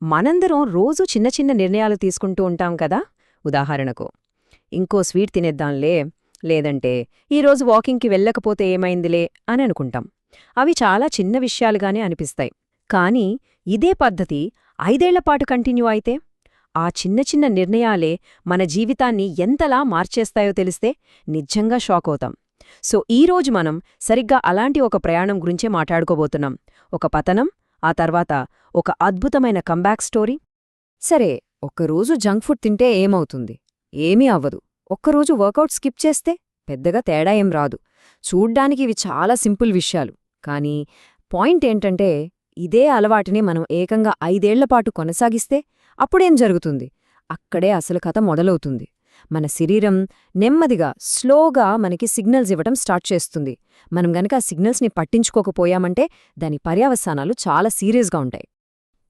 మనందరం రోజూ చిన్న చిన్న నిర్ణయాలు తీసుకుంటూ ఉంటాం కదా. ఉదాహరణకు, ఇంకో స్వీట్ తినేద్దాంలే, లేదంటే ఈరోజు వాకింగ్కి వెళ్ళకపోతే ఏమైందిలే అని అనుకుంటాం. అవి చాలా చిన్న విషయాలుగానే అనిపిస్తాయి. కానీ ఇదే పద్ధతి 5 ఏళ్లపాటు కంటిన్యూ అయితే, ఆ చిన్న చిన్న నిర్ణయాలే మన జీవితాన్ని ఎంతలా మార్చేస్తాయో తెలిస్తే నిజంగా షాకవుతాం. సో ఈరోజు మనం సరిగ్గా అలాంటి ఒక ప్రయాణం గురించే మాట్లాడుకోబోతున్నాం. ఒక పతనం, ఆ తర్వాత ఒక అద్భుతమైన కంబ్యాక్ స్టోరీ. సరే, ఒక్కరోజు జంక్ ఫుడ్ తింటే ఏమవుతుంది? ఏమీ అవ్వదు. ఒక్కరోజు వర్కౌట్ స్కిప్ చేస్తే పెద్దగా తేడా ఏం రాదు. చూడ్డానికి ఇవి చాలా సింపుల్ విషయాలు. కానీ పాయింట్ ఏంటంటే, ఇదే అలవాటుని మనం ఏకంగా 5 ఏళ్లపాటు కొనసాగిస్తే అప్పుడేం జరుగుతుంది? అక్కడే అసలు కథ మొదలవుతుంది. మన శరీరం నెమ్మదిగా, స్లోగా మనకి సిగ్నల్స్ ఇవ్వటం స్టార్ట్ చేస్తుంది. మనం గనక ఆ సిగ్నల్స్ని పట్టించుకోకపోయామంటే దాని పర్యవసానాలు చాలా సీరియస్గా ఉంటాయి.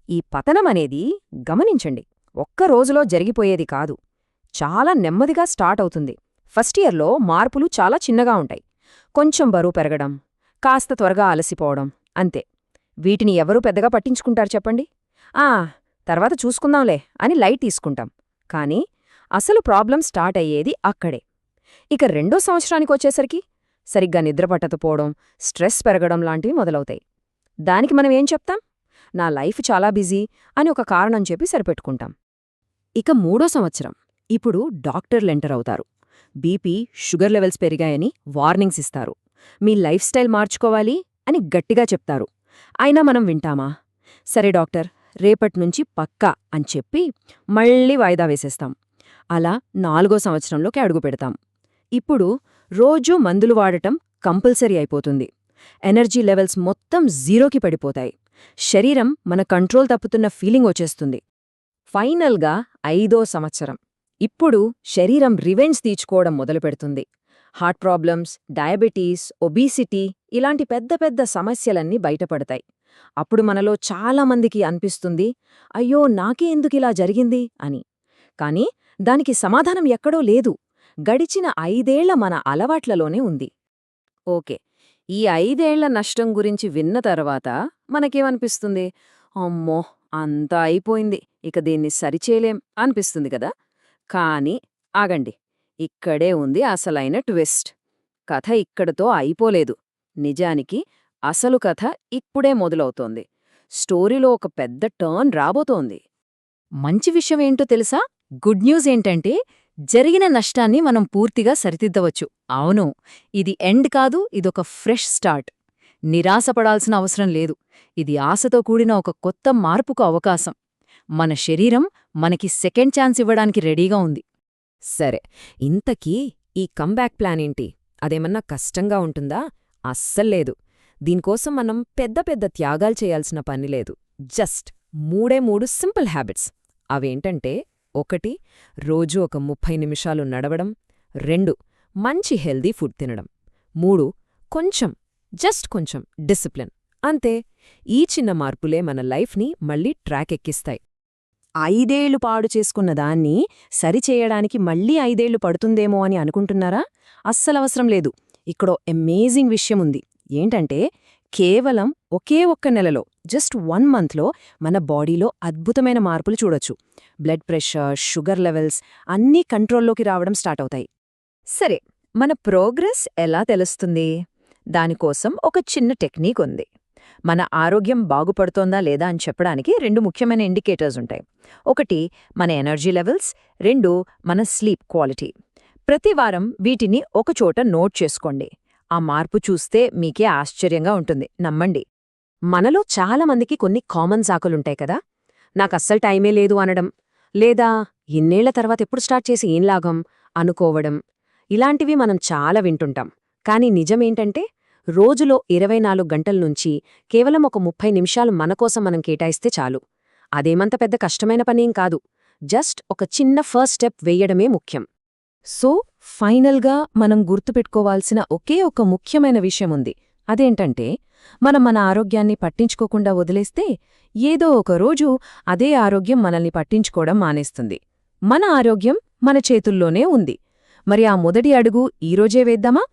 ఈ పతనమనేది, గమనించండి, ఒక్క రోజులో జరిగిపోయేది కాదు. చాలా నెమ్మదిగా స్టార్ట్ అవుతుంది. ఫస్ట్ ఇయర్లో మార్పులు చాలా చిన్నగా ఉంటాయి. కొంచెం బరువు పెరగడం, కాస్త త్వరగా అలసిపోవడం, అంతే. వీటిని ఎవరూ పెద్దగా పట్టించుకుంటారు చెప్పండి? తర్వాత చూసుకుందాంలే అని లైట్ తీసుకుంటాం. కానీ అసలు ప్రాబ్లం స్టార్ట్ అయ్యేది అక్కడే. ఇక 2వ సంవత్సరానికొచ్చేసరికి సరిగ్గా నిద్రపట్టకపోవడం, స్ట్రెస్ పెరగడం లాంటివి మొదలవుతాయి. దానికి మనం ఏం చెప్తాం? నా లైఫ్ చాలా బిజీ అని ఒక కారణం చెప్పి సరిపెట్టుకుంటాం. ఇక 3వ సంవత్సరం. ఇప్పుడు డాక్టర్లు ఎంటర్ అవుతారు. బీపీ, షుగర్ లెవెల్స్ పెరిగాయని వార్నింగ్స్ ఇస్తారు. మీ లైఫ్ స్టైల్ మార్చుకోవాలి అని గట్టిగా చెప్తారు. అయినా మనం వింటామా? సరే డాక్టర్, రేపట్నుంచి పక్కా అని చెప్పి మళ్ళీ వాయిదా వేసేస్తాం. అలా 4వ సంవత్సరంలోకి అడుగుపెడతాం. ఇప్పుడు రోజూ మందులు వాడటం కంపల్సరీ అయిపోతుంది. ఎనర్జీ లెవెల్స్ మొత్తం జీరోకి పడిపోతాయి. శరీరం మన కంట్రోల్ తప్పుతున్న ఫీలింగ్ వచ్చేస్తుంది. ఫైనల్గా 5వ సంవత్సరం. ఇప్పుడు శరీరం రివెంజ్ తీర్చుకోవడం మొదలుపెడుతుంది. హార్ట్ ప్రాబ్లమ్స్, డయాబెటీస్, ఒబీసిటీ ఇలాంటి పెద్ద పెద్ద సమస్యలన్నీ బయటపడతాయి. అప్పుడు మనలో చాలామందికి అనిపిస్తుంది, అయ్యో నాకే ఎందుకిలా జరిగింది అని. కానీ దానికి సమాధానం ఎక్కడో లేదు. గడిచిన 5 ఏళ్ల మన అలవాట్లలోనే ఉంది. ఓకే, ఈ 5 ఏళ్ల నష్టం గురించి విన్న తర్వాత మనకేమనిపిస్తుంది? అమ్మో, అంతా అయిపోయింది, ఇక దీన్ని సరిచేయలేం అనిపిస్తుంది కదా. కానీ ఆగండి, ఇక్కడే ఉంది అసలైన ట్విస్ట్. కథ ఇక్కడతో అయిపోలేదు. నిజానికి అసలు కథ ఇప్పుడే మొదలవుతోంది. స్టోరీలో ఒక పెద్ద టర్న్ రాబోతోంది. మంచి విషయమేంటో తెలుసా? గుడ్ న్యూస్ ఏంటంటే, జరిగిన నష్టాన్ని మనం పూర్తిగా సరిదిద్దవచ్చు. అవును, ఇది ఎండ్ కాదు, ఇదొక ఫ్రెష్ స్టార్ట్. నిరాశపడాల్సిన అవసరం లేదు. ఇది ఆశతో కూడిన ఒక కొత్త మార్పుకు అవకాశం. మన శరీరం మనకి సెకండ్ ఛాన్స్ ఇవ్వడానికి రెడీగా ఉంది. సరే, ఇంతకీ ఈ కంబ్యాక్ ప్లాన్ ఏంటి? అదేమన్నా కష్టంగా ఉంటుందా? అస్సల్లేదు. దీనికోసం మనం పెద్ద పెద్ద త్యాగాలు చేయాల్సిన పనిలేదు. Just 3 simple habits. అవేంటంటే, 1 రోజూ ఒక 30 నిమిషాలు నడవడం, 2 మంచి హెల్దీ ఫుడ్ తినడం, 3 కొంచెం డిసిప్లిన్. అంతే. ఈ చిన్న మార్పులే మన లైఫ్ని మళ్ళీ ట్రాక్ ఎక్కిస్తాయి. 5 ఏళ్లు పాడు చేసుకున్న దాన్ని సరిచేయడానికి మళ్ళీ 5 ఏళ్లు పడుతుందేమో అని అనుకుంటున్నారా? అస్సలవసరం లేదు. ఇక్కడో అమేజింగ్ విషయముంది. ఏంటంటే, కేవలం ఒకే ఒక్క నెలలో, జస్ట్ 1 మంత్లో మన బాడీలో అద్భుతమైన మార్పులు చూడొచ్చు. బ్లడ్ ప్రెషర్, షుగర్ లెవెల్స్ అన్నీ కంట్రోల్లోకి రావడం స్టార్ట్ అవుతాయి. సరే, మన ప్రోగ్రెస్ ఎలా తెలుస్తుంది? దానికోసం ఒక చిన్న టెక్నిక్ ఉంది. మన ఆరోగ్యం బాగుపడుతోందా లేదా అని చెప్పడానికి 2 ముఖ్యమైన ఇండికేటర్స్ ఉంటాయి. 1 మన ఎనర్జీ లెవెల్స్, 2 మన స్లీప్ క్వాలిటీ. ప్రతి వారం వీటిని ఒకచోట నోట్ చేసుకోండి. ఆ మార్పు చూస్తే మీకే ఆశ్చర్యంగా ఉంటుంది, నమ్మండి. మనలో చాలామందికి కొన్ని కామన్ సాకులుంటాయి కదా. నాకస్సలు టైమే లేదు అనడం, లేదా ఇన్నేళ్ల తర్వాత ఎప్పుడు స్టార్ట్ చేసి ఏం లాగం అనుకోవడం. ఇలాంటివి మనం చాలా వింటుంటాం. కానీ నిజమేంటంటే, రోజులో 24 గంటల నుంచి కేవలం ఒక 30 నిమిషాలు మనకోసం మనం కేటాయిస్తే చాలు. అదేమంత పెద్ద కష్టమైన పనేం కాదు. జస్ట్ ఒక చిన్న ఫస్ట్ స్టెప్ వెయ్యడమే ముఖ్యం. సో ఫైనల్గా మనం గుర్తుపెట్టుకోవాల్సిన ఒకే ఒక ముఖ్యమైన విషయముంది. అదేంటంటే, మనం మన ఆరోగ్యాన్ని పట్టించుకోకుండా వదిలేస్తే ఏదో ఒక రోజు అదే ఆరోగ్యం మనల్ని పట్టించుకోవడం మానేస్తుంది. మన ఆరోగ్యం మన చేతుల్లోనే ఉంది. మరి ఆ మొదటి అడుగు ఈరోజే వేద్దామా?